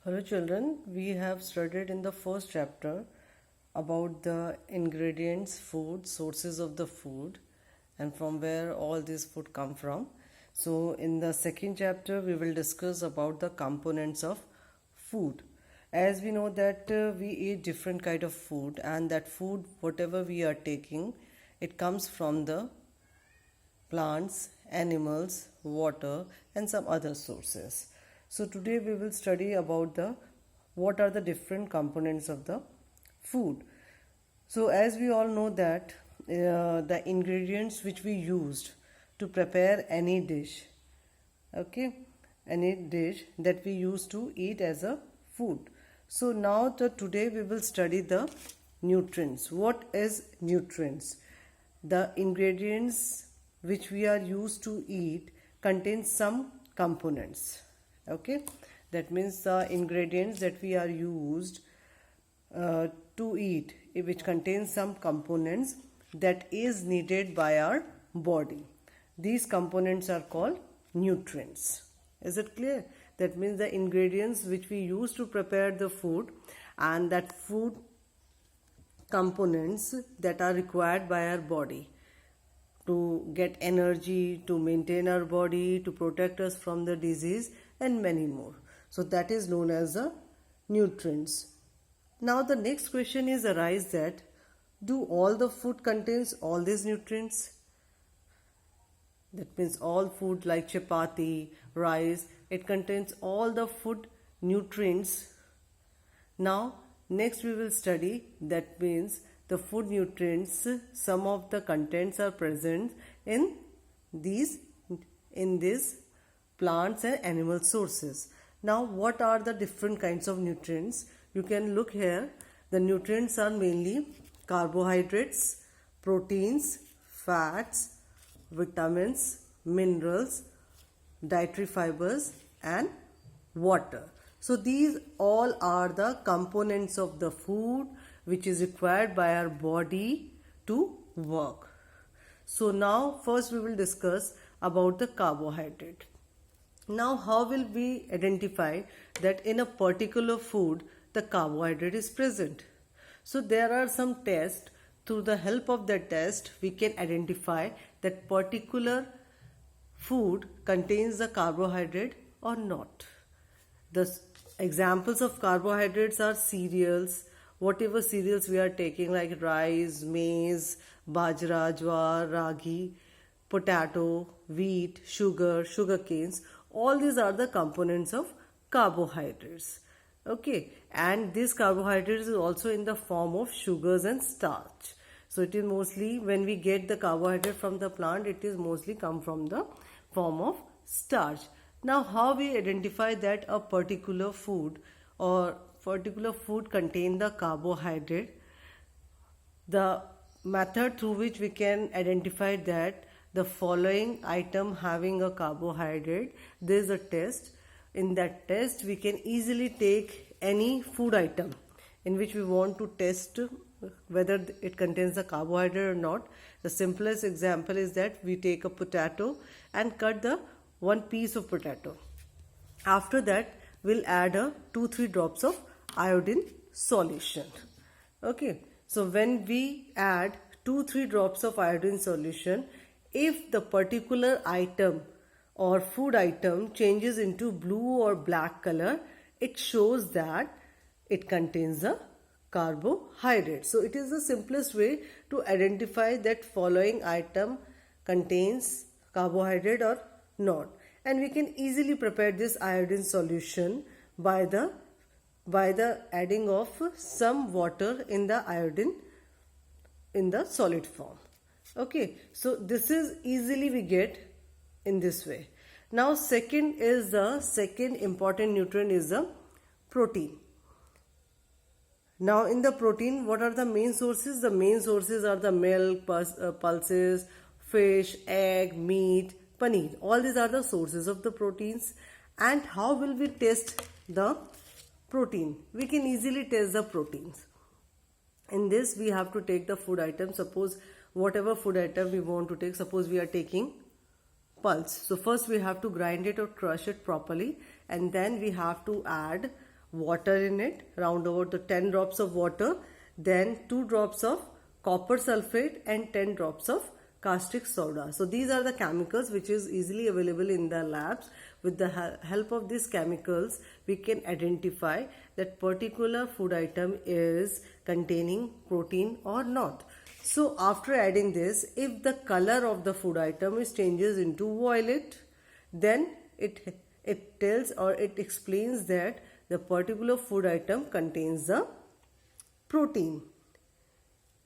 Hello children, we have studied in the first chapter about the ingredients, food, sources of the food and from where all this food come from. So in the second chapter we will discuss about the components of food. As we know that we eat different kind of food and that food whatever we are taking it comes from the plants, animals, water and some other sources. So today we will study about the what are the different components of the food. So as we all know that the ingredients which we used to prepare any dish, okay, any dish that we used to eat as a food. So now today we will study the nutrients. What is nutrients? The ingredients which we are used to eat contain some components, okay, that means the ingredients that we are used to eat which contains some components that is needed by our body. These components are called nutrients. Is it clear? That means the ingredients which we use to prepare the food and that food components that are required by our body to get energy, to maintain our body, to protect us from the disease and many more. So that is known as the nutrients. Now the next question is arise that do all the food contains all these nutrients? That means all food like chapati, rice, it contains all the food nutrients. Now next we will study that means the food nutrients, some of the contents are present in these plants and animal sources. Now what are the different kinds of nutrients? You can look here. The nutrients are mainly carbohydrates, proteins, fats, vitamins, minerals, dietary fibers and water. So these all are the components of the food which is required by our body to work. So now first we will discuss about the carbohydrate. Now how will we identify that in a particular food the carbohydrate is present? So there are some tests. Through the help of the test we can identify that particular food contains the carbohydrate or not. The examples of carbohydrates are cereals, whatever cereals we are taking like rice, maize, bajra, jowar, ragi, potato, wheat, sugar, sugar canes, all these are the components of carbohydrates. Okay, and this carbohydrates is also in the form of sugars and starch. So it is mostly when we get the carbohydrate from the plant, it is mostly come from the form of starch. Now how we identify that a particular food contain the carbohydrate? The method through which we can identify that the following item having a carbohydrate, there is a test. In that test we can easily take any food item in which we want to test whether it contains the carbohydrate or not. The simplest example is that we take a potato and cut the one piece of potato. After that we'll add a 2-3 drops of iodine solution. Okay, so when we add 2-3 drops of iodine solution, if the particular item or food item changes into blue or black color, it shows that it contains the carbohydrate. So it is the simplest way to identify that following item contains carbohydrate or not. And we can easily prepare this iodine solution by the adding of some water in the iodine in the solid form. Okay, so this is easily we get in this way. Now second important nutrient is the protein. Now in the protein, what are the main sources? The main sources are the milk, pulses, fish, egg, meat, paneer. All these are the sources of the proteins. And how will we test the protein? We can easily test the proteins. In this we have to take the food item. Suppose whatever food item we want to take, suppose we are taking pulse. So first we have to grind it or crush it properly and then we have to add water in it, round about the 10 drops of water, then 2 drops of copper sulfate and 10 drops of caustic soda. So these are the chemicals which is easily available in the labs. With the help of these chemicals, we can identify that particular food item is containing protein or not. So after adding this, if the color of the food item is changes into violet, then it tells or it explains that the particular food item contains the protein.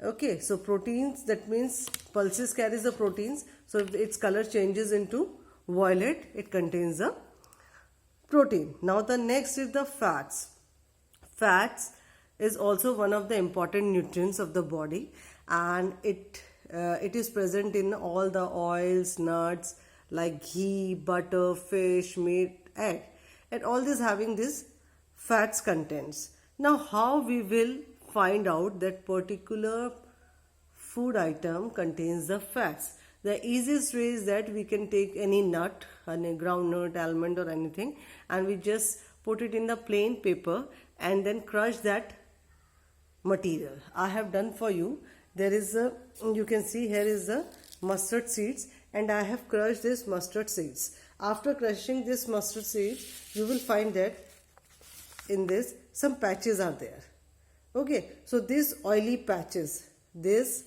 Okay, so proteins, that means pulses carries the proteins. So if its color changes into violet, it contains the protein. Now the next is the fats. Fats is also one of the important nutrients of the body, and it is present in all the oils, nuts like ghee, butter, fish, meat, egg, and all this having this fats contents. Now how we will find out that particular food item contains the fats? The easiest way is that we can take any nut, any groundnut, almond or anything, and we just put it in the plain paper and then crush that material. I have done for you. There is a, you can see here is the mustard seeds, and I have crushed this mustard seeds. After crushing this mustard seeds, you will find that in this some patches are there. Okay, so these oily patches, this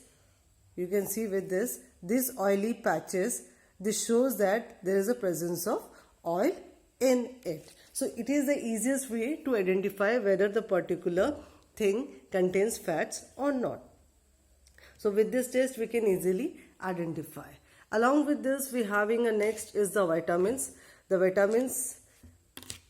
you can see with this, these oily patches, this shows that there is a presence of oil in it. So it is the easiest way to identify whether the particular thing contains fats or not. So with this test we can easily identify. Along with this, we having a next is the vitamins. The vitamins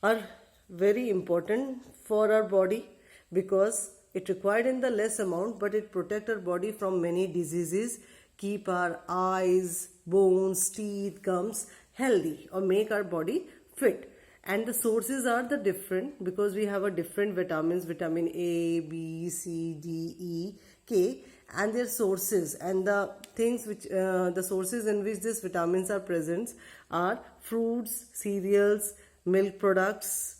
are very important for our body because it required in the less amount, but it protect our body from many diseases, keep our eyes, bones, teeth, gums healthy, or make our body fit. And the sources are the different because we have a different vitamins, vitamin A, B, C, D, E, K, and their sources, and the things which the sources in which these vitamins are present are fruits, cereals, milk products,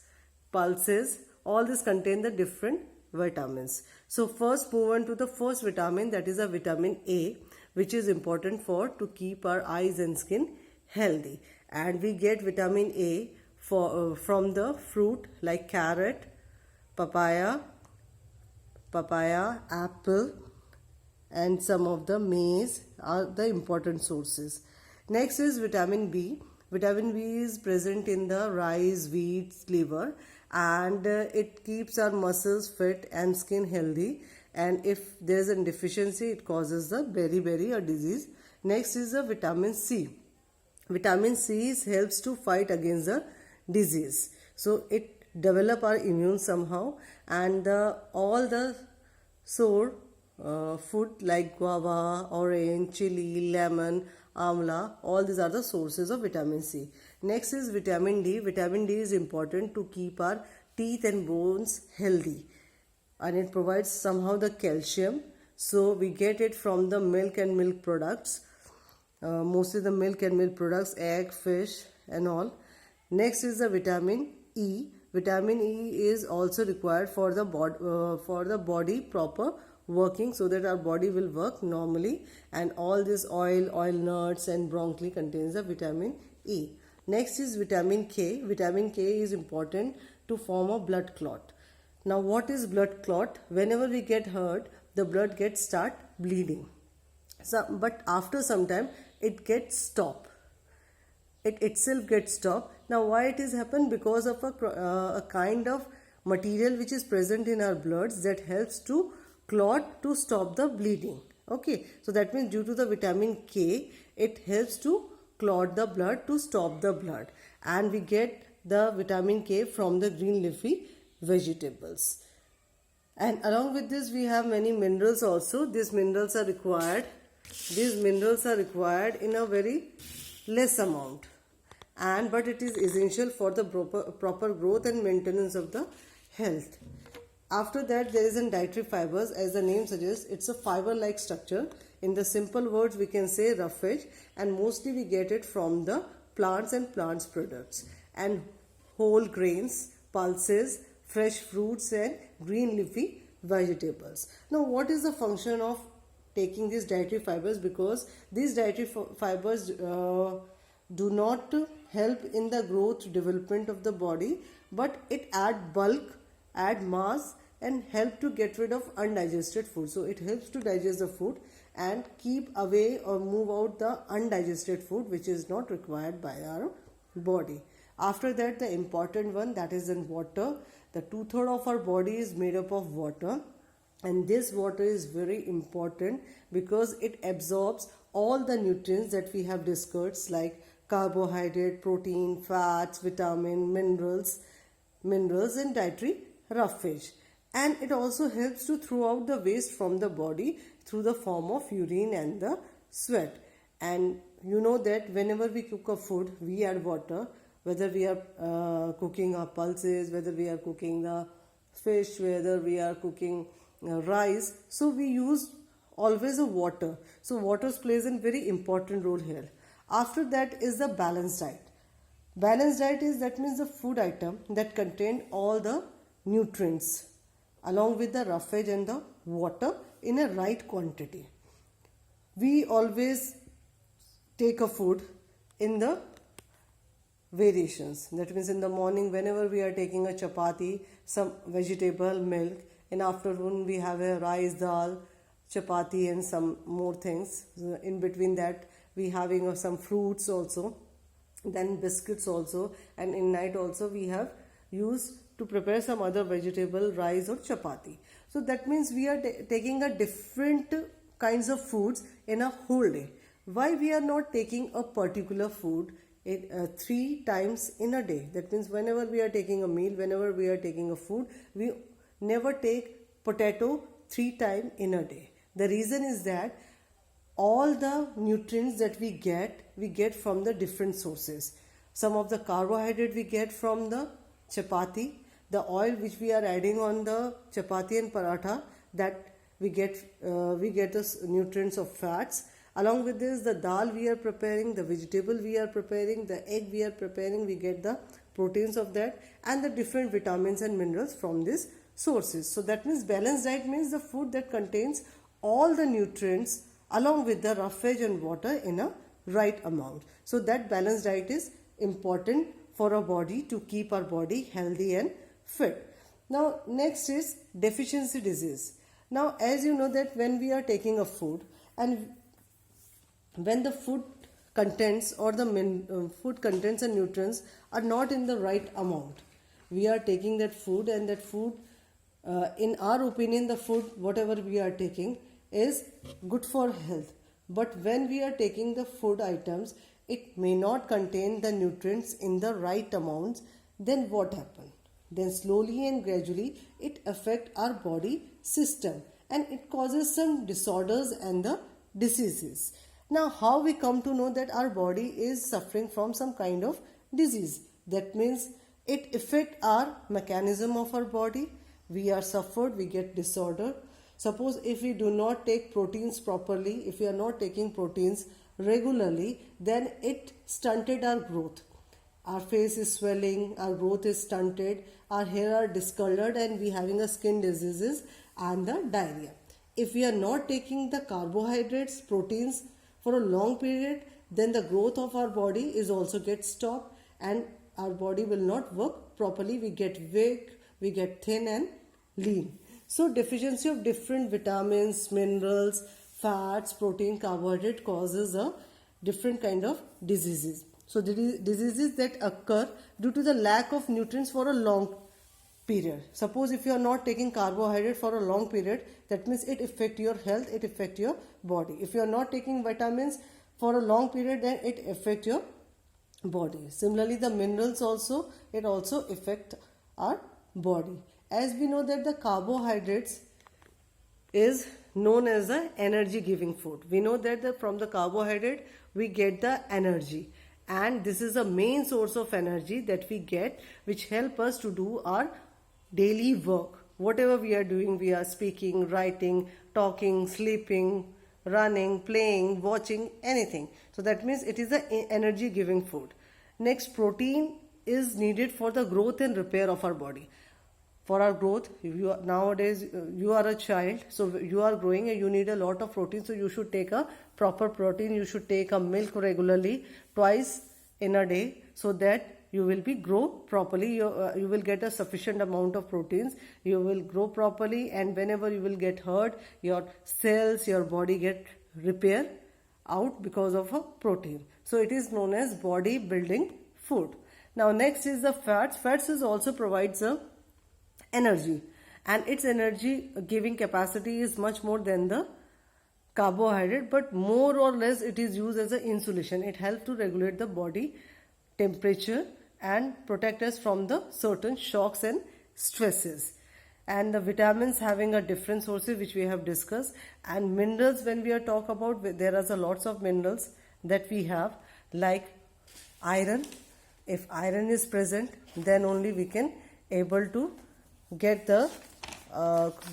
pulses. All this contain the different vitamins. So first move on to the first vitamin, that is a vitamin A, which is important for to keep our eyes and skin healthy. And we get vitamin A from the fruit like carrot, papaya, apple, and some of the maize are the important sources. Next is vitamin B. Vitamin B is present in the rice, wheat, liver, and it keeps our muscles fit and skin healthy. And if there is a deficiency, it causes the beriberi or disease. Next is the vitamin C. Vitamin C helps to fight against the disease. So it develop our immune somehow, and all the sour food like guava, orange, chili, lemon, amla, all these are the sources of vitamin C. Next is vitamin D. Vitamin D is important to keep our teeth and bones healthy, and it provides somehow the calcium. So we get it from the milk and milk products, mostly the milk and milk products, egg, fish and all. Next is the vitamin E. Vitamin E is also required for the body proper working, so that our body will work normally, and all this oil nuts and broccoli contains the vitamin E. Next is vitamin K. Vitamin K is important to form a blood clot. Now what is blood clot? Whenever we get hurt, the blood gets start bleeding. But after some time it gets stop. It itself gets stopped. Now why it is happen? Because of a kind of material which is present in our bloods that helps to clot to stop the bleeding. Okay, so that means due to the vitamin K, it helps to clot the blood to stop the blood, and we get the vitamin K from the green leafy vegetables. And along with this we have many minerals also. These minerals are required. These minerals are required in a very less amount, but it is essential for the proper growth and maintenance of the health. After that, there is in dietary fibers. As the name suggests, it's a fiber-like structure. In the simple words, we can say roughage, and mostly we get it from the plants and plants products. And whole grains, pulses, fresh fruits and green leafy vegetables. Now what is the function of taking these dietary fibers? Because these dietary fibers do not help in the growth development of the body, but it add bulk, add mass, and help to get rid of undigested food. So it helps to digest the food and keep away or move out the undigested food which is not required by our body. After that, the important one, that is in water. The 2/3 of our body is made up of water, and this water is very important because it absorbs all the nutrients that we have discussed, like carbohydrate, protein, fats, vitamin, minerals and dietary roughage. And it also helps to throw out the waste from the body through the form of urine and the sweat. And you know that whenever we cook a food, we add water, whether we are cooking our pulses, whether we are cooking the fish, whether we are cooking rice. So we use always a water. So water plays a very important role here. After that is the balanced diet. Balanced diet is, that means the food item that contain all the nutrients along with the roughage and the water in a right quantity. We always take a food in the variations. That means in the morning, whenever we are taking a chapati, some vegetable, milk. In afternoon, we have a rice, dal, chapati and some more things. In between that, we having some fruits also, then biscuits also, and in night also we have used to prepare some other vegetable, rice or chapati. So that means we are taking a different kinds of foods in a whole day. Why we are not taking a particular food 3 times in a day? That means whenever we are taking a meal, whenever we are taking a food, we never take potato 3 times in a day. The reason is that all the nutrients that we get from the different sources. Some of the carbohydrate we get from the chapati, the oil which we are adding on the chapati and paratha, that we get the nutrients of fats. Along with this, the dal we are preparing, the vegetable we are preparing, the egg we are preparing, we get the proteins of that and the different vitamins and minerals from these sources. So that means balanced diet means the food that contains all the nutrients along with the roughage and water in a right amount. So that balanced diet is important for our body to keep our body healthy and fit. Now next is deficiency disease. Now as you know that when we are taking a food and when the food contents or the food contents and nutrients are not in the right amount, we are taking that food and that food in our opinion the food whatever we are taking is good for health, but when we are taking the food items it may not contain the nutrients in the right amounts, then what happens? Then slowly and gradually it affects our body system and it causes some disorders and the diseases. Now how we come to know that our body is suffering from some kind of disease? That means it affects our mechanism of our body. We are suffered, we get disorder. Suppose if we do not take proteins properly, if we are not taking proteins regularly, then it stunted our growth. Our face is swelling, our growth is stunted, our hair are discolored and we having a skin diseases and the diarrhea. If we are not taking the carbohydrates, proteins for a long period, then the growth of our body is also get stopped and our body will not work properly. We get weak, we get thin and lean. So deficiency of different vitamins, minerals, fats, protein, carbohydrate causes a different kind of diseases. So the diseases that occur due to the lack of nutrients for a long period. Suppose if you are not taking carbohydrate for a long period, that means it affects your health, it affects your body. If you are not taking vitamins for a long period, then it affects your body. Similarly, the minerals also, it also affects our body. As we know that the carbohydrates is known as the energy giving food. We know that from the carbohydrate we get the energy, and this is the main source of energy that we get, which help us to do our daily work. Whatever we are doing, we are speaking, writing, talking, sleeping, running, playing, watching, anything. So that means it is the energy giving food. Next, protein is needed for the growth and repair of our body. for our growth. Nowadays you are a child, so you are growing and you need a lot of protein, so you should take a proper protein. You should take a milk regularly, twice in a day, so that you will be grow properly. You will get a sufficient amount of proteins, you will grow properly, and whenever you will get hurt, your cells, your body get repair out because of a protein. So it is known as body building food. Now next is the fats. Fats is also provides a energy, and its energy giving capacity is much more than the carbohydrate, but more or less it is used as an insulation. It helps to regulate the body temperature and protect us from the certain shocks and stresses. And the vitamins having a different sources which we have discussed, and minerals, when we are talk about, there are a lots of minerals that we have, like iron. If iron is present, then only we can able to get the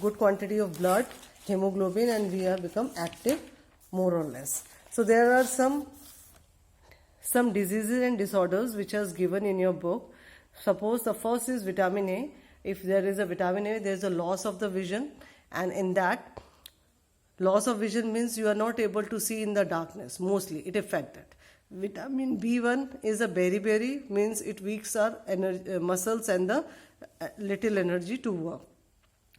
good quantity of blood, hemoglobin, and we have become active more or less. So there are some diseases and disorders which is given in your book. Suppose the first is vitamin A. If there is a vitamin A, there is a loss of the vision, and in that loss of vision means you are not able to see in the darkness. Mostly it affects that. Vitamin B1 is a beriberi, means it weaks our muscles and the little energy to work.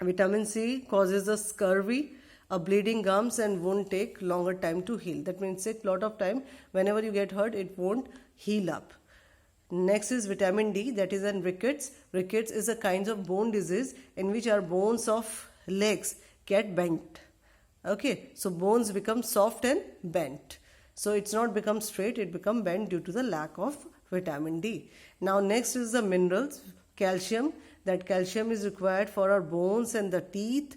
Vitamin C causes a scurvy, a bleeding gums, and won't take longer time to heal. That means it lot of time. Whenever you get hurt, it won't heal up. Next is vitamin D, that is in rickets. Rickets is a kind of bone disease in which our bones of legs get bent. Okay, so bones become soft and bent. So it's not become straight, it become bent due to the lack of vitamin D. Now next is the minerals. Calcium, that calcium is required for our bones and the teeth.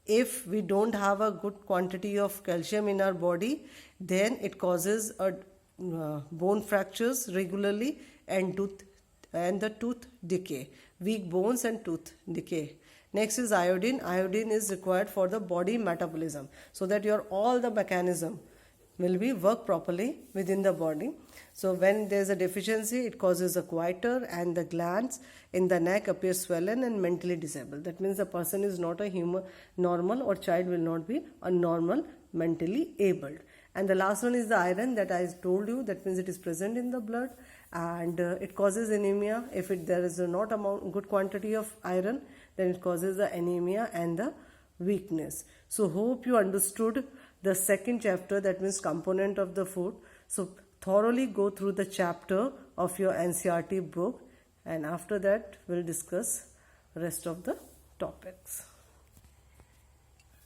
If we don't have a good quantity of calcium in our body, then it causes a bone fractures regularly, and the tooth decay, weak bones and tooth decay. Next is iodine. Iodine is required for the body metabolism, so that your all the mechanism will be work properly within the body. So when there is a deficiency, it causes a quieter, and the glands in the neck appear swollen and mentally disabled. That means the person is not a human normal, or child will not be a normal mentally abled. And the last one is the iron, that I told you, that means it is present in the blood, and it causes anemia. If there is not good quantity of iron, then it causes the anemia and the weakness. So hope you understood the second chapter, that means component of the food. So thoroughly go through the chapter of your NCERT book, and after that we'll discuss rest of the topics.